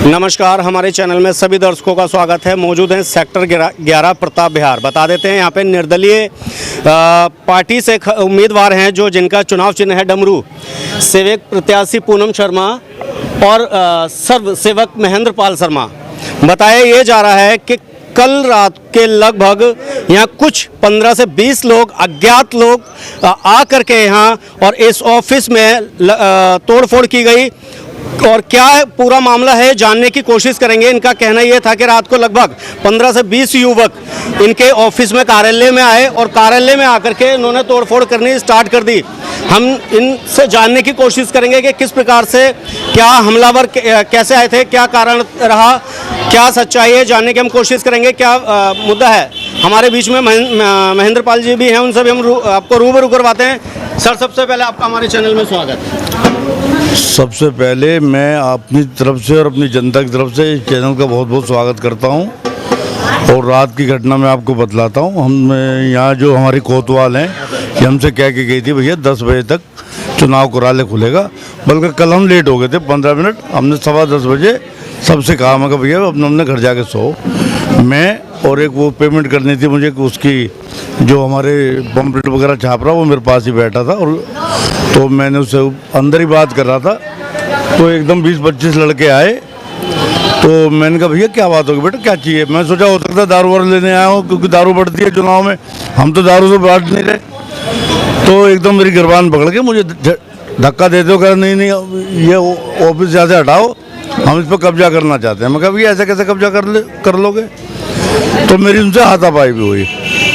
नमस्कार, हमारे चैनल में सभी दर्शकों का स्वागत है। मौजूद हैं सेक्टर 11 प्रताप विहार। बता देते हैं यहाँ पे निर्दलीय पार्टी से उम्मीदवार हैं जो जिनका चुनाव चिन्ह है डमरू, सेवक प्रत्याशी पूनम शर्मा और सर्व सेवक महेंद्र पाल शर्मा। बताया ये जा रहा है कि कल रात के लगभग यहाँ कुछ 15 से 20 लोग अज्ञात लोग आकर के यहाँ और इस ऑफिस में तोड़फोड़ की गई और क्या पूरा मामला है जानने की कोशिश करेंगे। इनका कहना यह था कि रात को लगभग 15 से 20 युवक इनके ऑफिस में कार्यालय में आए और कार्यालय में आकर के इन्होंने तोड़फोड़ करनी स्टार्ट कर दी। हम इनसे जानने की कोशिश करेंगे कि किस प्रकार से, क्या हमलावर कैसे आए थे, क्या कारण रहा, क्या सच्चाई है, जानने की हम कोशिश करेंगे। क्या मुद्दा है। हमारे बीच में महेंद्र पाल जी भी हैं, उनसे भी हम आपको रूबरू करवाते हैं। सर, सबसे पहले आपका हमारे चैनल में स्वागत। सबसे पहले मैं अपनी तरफ से और अपनी जनता की तरफ से इस चैनल का बहुत बहुत स्वागत करता हूं। और रात की घटना मैं आपको बतलाता हूं। हम यहाँ जो हमारी कोतवाल हैं कि हमसे कह के गई थी भैया 10 बजे तक चुनाव कार्यालय खुलेगा, बल्कि कल हम लेट हो गए थे 15 मिनट। हमने 10:15 बजे सबसे कहा, मैं भैया अपने घर जाके सो। मैं और एक वो पेमेंट करनी थी मुझे, उसकी जो हमारे पम्पलेट वगैरह छाप रहा वो मेरे पास ही बैठा था, और तो मैंने उससे अंदर ही बात कर रहा था तो एकदम 20-25 लड़के आए। तो मैंने कहा भैया क्या बात होगी बेटा, क्या चाहिए। मैं सोचा हो सकता है दारू वारू लेने आया हूँ, क्योंकि दारू बढ़ती है चुनाव में, हम तो दारू से बांट नहीं रहे। तो एकदम मेरी गिरबान पकड़ के मुझे धक्का देते हो, कह नहीं नहीं ये ऑफिस यहाँ से हटाओ, हम इस पर कब्जा करना चाहते हैं। मैं कहा भैया ऐसे कैसे कब्जा कर लोगे। तो मेरी उनसे हाथापाई भी हुई।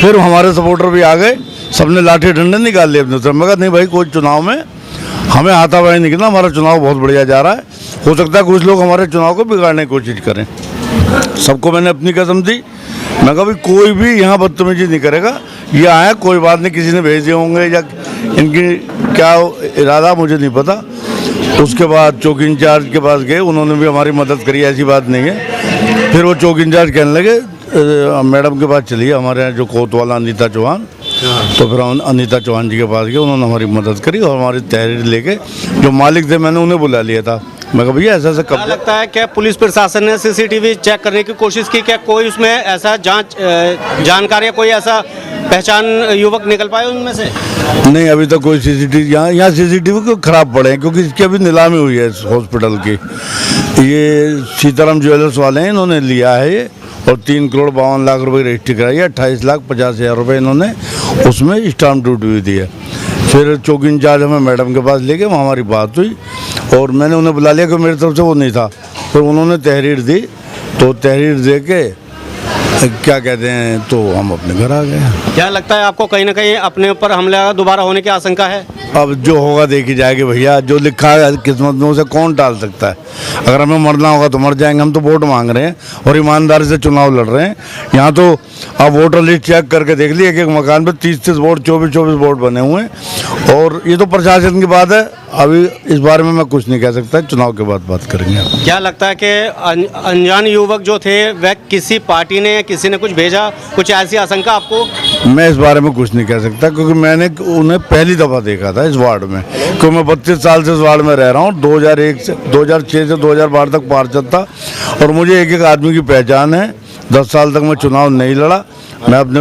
फिर हमारे सपोर्टर भी आ गए, सबने लाठी डंडे निकाल लिए अपने तरफ। मैं कहा नहीं भाई, कोई चुनाव में हमें हाथापाई नहीं करना, हमारा चुनाव बहुत बढ़िया जा रहा है। हो सकता है कुछ लोग हमारे चुनाव को बिगाड़ने की कोशिश करें। सबको मैंने अपनी कसम दी। मैं कहा भाई कोई भी यहाँ बदतमीजी नहीं करेगा, ये आया कोई बात नहीं, किसी ने भेजे होंगे या इनकी क्या इरादा मुझे नहीं पता। उसके बाद चौकी इंचार्ज के पास गए, उन्होंने भी हमारी मदद करी, ऐसी बात नहीं है। फिर वो चौकी इंचार्ज कहने लगे मैडम के पास चलिए, हमारे यहाँ जो कोतवाल अनीता चौहान। तो फिर हम अनीता चौहान जी के पास गए, उन्होंने हमारी मदद करी और हमारी तहरीर लेके जो मालिक थे मैंने उन्हें बुला लिया था। मैं कहा भैया ऐसा कब लगता है क्या पुलिस प्रशासन ने सीसीटीवी चेक करने की कोशिश की, क्या कोई उसमें ऐसा जानकारी, कोई ऐसा पहचान युवक निकल पाए उनमें से? नहीं, अभी तक कोई सीसीटीवी यहाँ सीसीटीवी को खराब पड़े हैं, क्योंकि इसकी अभी नीलामी हुई है हॉस्पिटल की। ये सीताराम ज्वेलर्स वाले हैं, इन्होंने लिया है ये, और 3,52,00,000 रुपये की रजिस्ट्री कराई है। 28,50,000 रुपये इन्होंने उसमें स्टाम्प ड्यूटी भी दी है। फिर चौकी इंचार्ज हमें मैडम के पास ले गए, वहाँ हमारी बात हुई और मैंने उन्हें बुला लिया कि मेरी तरफ से वो नहीं था। फिर उन्होंने तहरीर दी, तो तहरीर दे के क्या कहते हैं, तो हम अपने घर आ गए। क्या लगता है आपको कहीं ना कहीं अपने ऊपर हमला दोबारा होने की आशंका है? अब जो होगा देखी जाएगी भैया, जो लिखा है किस्मत में उसे कौन टाल सकता है। अगर हमें मरना होगा तो मर जाएंगे। हम तो वोट मांग रहे हैं और ईमानदारी से चुनाव लड़ रहे हैं। यहाँ तो आप वोटर लिस्ट चेक करके देख लीजिए, एक मकान पे 30-30 वोट, 24-24 वोट बने हुए हैं। और ये तो प्रशासन की बात है, अभी इस बारे में मैं कुछ नहीं कह सकता, चुनाव के बाद बात करेंगे। क्या लगता है कि अनजान युवक जो थे वह किसी पार्टी ने, किसी ने कुछ भेजा, कुछ ऐसी आशंका आपको? मैं इस बारे में कुछ नहीं कह सकता, क्योंकि मैंने उन्हें पहली दफ़ा देखा था इस वार्ड में, क्योंकि मैं 32 साल से इस वार्ड में रह रहा हूँ। 2006 से 2012 तक पार्षद था और मुझे एक एक आदमी की पहचान है। 10 साल तक मैं चुनाव नहीं लड़ा, मैं अपने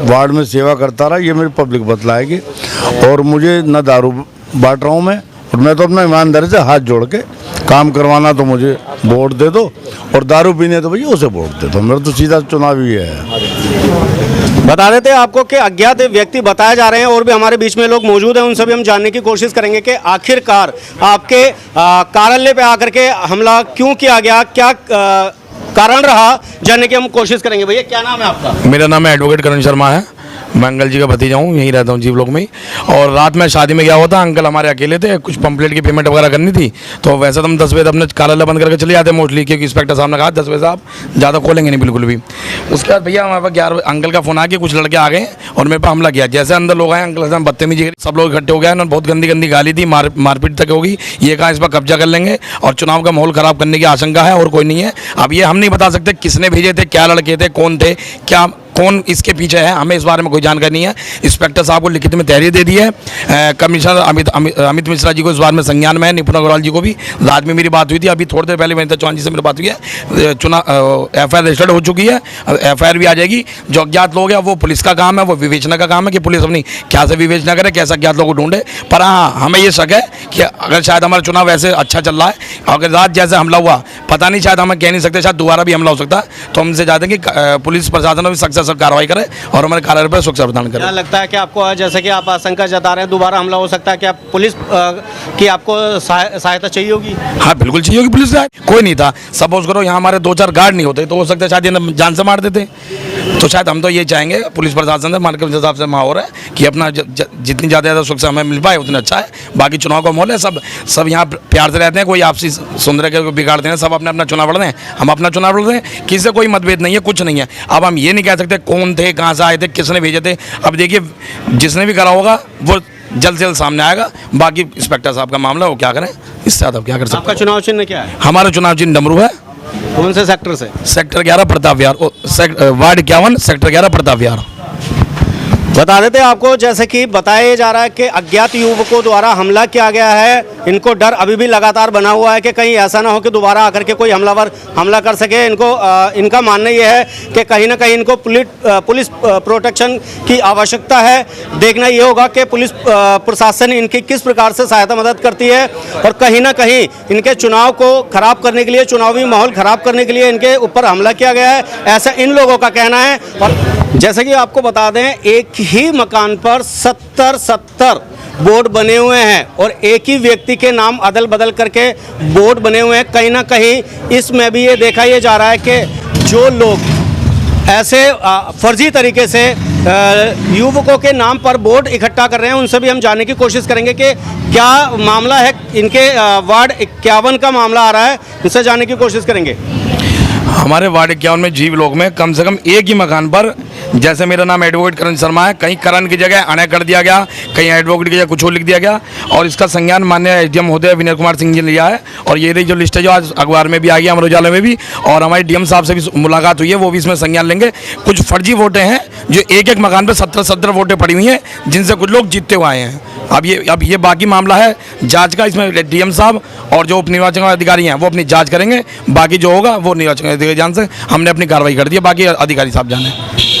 वार्ड में सेवा करता रहा, ये मेरी पब्लिक बतलाएगी। और मुझे न दारू बांट रहा हूँ मैं तो अपना ईमानदारी से हाथ जोड़ के काम करवाना तो मुझे वोट दे दो, और दारू पीने तो भैया उसे वोट दे दो। मेरा तो सीधा चुनाव ही है। बता देते हैं आपको कि अज्ञात व्यक्ति बताए जा रहे हैं और भी हमारे बीच में लोग मौजूद हैं, उनसे भी हम जानने की कोशिश करेंगे कि आखिरकार आपके कार्यालय पे आकर के हमला क्यों किया गया, क्या कारण रहा, जानने की हम कोशिश करेंगे। भैया क्या नाम है आपका? मेरा नाम है एडवोकेट करण शर्मा है, मैं अंकल जी का भतीजा हूँ, यहीं रहता हूँ जीवलोक में ही। और रात में शादी में गया हुआ था, अंकल हमारे अकेले थे, कुछ पंपलेट की पेमेंट वगैरह करनी थी। तो वैसे तो हम 10 बजे अपने कार्यालय बंद करके चले जाते हैं मोस्टली, क्योंकि इंस्पेक्टर साहब ने कहा 10 बजे आप ज़्यादा खोलेंगे नहीं बिल्कुल भी। उसके बाद भैया हमारे पास 11 अंकल का फ़ोन आ गया, कुछ लड़के आ गए और मेरे पास हमला किया। जैसे अंदर लोग आए, अंकल से बदतमीजी करी, सब लोग इकट्ठे हो गए, उन्होंने बहुत गंदी गंदी गाली दी, मारपीट तक होगी। ये कहा इस पर कब्जा कर लेंगे और चुनाव का माहौल ख़राब करने की आशंका है, और कोई नहीं है। अब ये हम नहीं बता सकते किसने भेजे थे, क्या लड़के थे, कौन थे, क्या कौन इसके पीछे है, हमें इस बारे में कोई जानकारी नहीं है। इंस्पेक्टर साहब को लिखित में तहरीर दे दी है। कमिश्नर अमित मिश्रा जी को इस बारे में संज्ञान में है, निपुण अग्रवाल जी को भी रात में मेरी बात हुई थी। अभी थोड़ी देर पहले वनिता चौहान जी से मेरी बात हुई है। FIR रजिस्टर्ड हो चुकी है, FIR भी आ जाएगी। जो अज्ञात लोग हैं वो पुलिस का काम है, वो विवेचना का काम है कि पुलिस अपनी क्या से विवेचना करे, कैसे अज्ञात लोगों को ढूंढे। पर हाँ, हमें ये शक है कि अगर शायद हमारा चुनाव वैसे अच्छा चल रहा है, अगर रात जैसे हमला हुआ, पता नहीं, शायद हम कह नहीं सकते, शायद दोबारा भी हमला हो सकता है। तो हमसे चाहते हैं कि पुलिस प्रशासन भी सख्त से सख्त कार्रवाई करे और हमारे कार्यालय पर सुरक्षा प्रदान करे। क्या लगता है कि आपको, जैसे कि आप आशंका जता रहे हैं दोबारा हमला हो सकता है, कि आप पुलिस की आपको सहायता चाहिए होगी? हाँ बिल्कुल चाहिए होगी पुलिस। कोई नहीं था, सपोज करो यहाँ हमारे 2-4 गार्ड नहीं होते तो हो सकता है शायद ये जान से मार देते। तो शायद हम तो ये चाहेंगे पुलिस प्रशासन से, मार्केट के हिसाब से माहौल है कि अपना जितनी ज़्यादा सुरक्षा हमें मिल पाए उतना अच्छा है। बाकी चुनाव का माहौल है, सब यहाँ प्यार से रहते हैं, कोई आपसी सुंदर के बिगाड़ते हैं, सब अपने अपना चुनाव लड़ रहे हैं, हम अपना चुनाव लड़ रहे हैं, किसी से कोई मतभेद नहीं है, कुछ नहीं है। अब हम ये नहीं कह सकते कौन थे, कहाँ से आए थे, किसने भेजे थे। अब देखिए जिसने भी करा होगा वो जल्द से जल्द सामने आएगा। बाकी इंस्पेक्टर साहब का मामला वो क्या करें, इससे ज़्यादा क्या कर सकते हैं। आपका चुनाव चिन्ह क्या है? हमारा चुनाव चिन्ह डमरू है। कौन से सेक्टर से? सेक्टर 11 प्रताप विहार, वार्ड 51, सेक्टर 11 प्रताप विहार। बता देते हैं आपको, जैसे कि बताया जा रहा है कि अज्ञात युवकों द्वारा हमला किया गया है। इनको डर अभी भी लगातार बना हुआ है कि कहीं ऐसा ना हो कि दोबारा आकर के कोई हमलावर हमला कर सके। इनका मानना ये है कि कहीं ना कहीं इनको पुलिस प्रोटेक्शन की आवश्यकता है। देखना ये होगा कि पुलिस प्रशासन इनकी किस प्रकार से सहायता मदद करती है, और कहीं ना कहीं इनके चुनाव को खराब करने के लिए, चुनावी माहौल खराब करने के लिए इनके ऊपर हमला किया गया है, ऐसा इन लोगों का कहना है। और जैसे कि आपको बता दें, एक ही मकान पर 70 बोर्ड बने हुए हैं और एक ही व्यक्ति के नाम अदल बदल करके बोर्ड बने हुए हैं। कहीं ना कहीं इसमें भी ये देखा ये जा रहा है कि जो लोग ऐसे फर्जी तरीके से युवकों के नाम पर बोर्ड इकट्ठा कर रहे हैं, उनसे भी हम जानने की कोशिश करेंगे कि क्या मामला है। इनके वार्ड 51 का मामला आ रहा है, उनसे जानने की कोशिश करेंगे। हमारे वार्ड 51 में जीव लोग में कम से कम एक ही मकान पर, जैसे मेरा नाम एडवोकेट करण शर्मा है, कहीं करण की जगह अनय कर दिया गया, कहीं एडवोकेट की जगह कुछ और लिख दिया गया। और इसका संज्ञान माननीय SDM महोदय विनय कुमार सिंह जी ने लिया है। और ये रही जो लिस्ट है जो आज अखबार में भी आ गई, अमर उजाला में भी, और हमारे DM साहब से भी मुलाकात हुई है, वो भी इसमें संज्ञान लेंगे। कुछ फर्जी वोटें हैं जो एक मकान पर 17 वोटें पड़ी हुई हैं, जिनसे कुछ लोग जीतते हुए आए हैं। अब ये बाकी मामला है जांच का। इसमें DM साहब और जो उप निर्वाचन अधिकारी हैं वो अपनी जांच करेंगे। बाकी जो होगा वो निर्वाचन अधिकारी जान से, हमने अपनी कार्रवाई कर दी है, बाकी अधिकारी साहब जाने।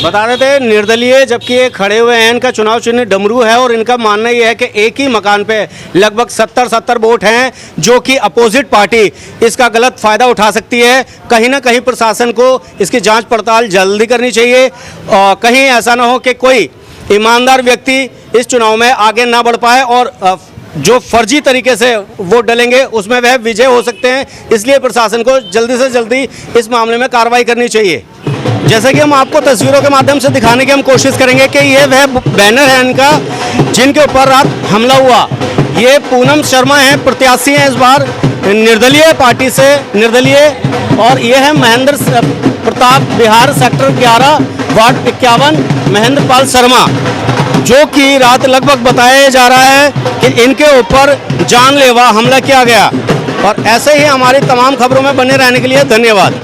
बता रहे थे निर्दलीय, जबकि ये खड़े हुए हैं, इनका चुनाव चिन्ह डमरू है और इनका मानना ये है कि एक ही मकान पे लगभग 70 वोट हैं, जो कि अपोजिट पार्टी इसका गलत फ़ायदा उठा सकती है। कहीं ना कहीं प्रशासन को इसकी जांच पड़ताल जल्दी करनी चाहिए, और कहीं ऐसा ना हो कि कोई ईमानदार व्यक्ति इस चुनाव में आगे ना बढ़ पाए और जो फर्जी तरीके से वोट डलेंगे उसमें वह विजय हो सकते हैं। इसलिए प्रशासन को जल्दी से जल्दी इस मामले में कार्रवाई करनी चाहिए। जैसे कि हम आपको तस्वीरों के माध्यम से दिखाने की हम कोशिश करेंगे कि ये वह बैनर है इनका, जिनके ऊपर रात हमला हुआ। ये पूनम शर्मा हैं, प्रत्याशी हैं इस बार निर्दलीय पार्टी से, निर्दलीय। और ये है महेंद्र प्रताप विहार, सेक्टर 11, वार्ड 51, महेंद्र पाल शर्मा, जो कि रात लगभग बताया जा रहा है कि इनके ऊपर जानलेवा हमला किया गया। और ऐसे ही हमारी तमाम खबरों में बने रहने के लिए धन्यवाद।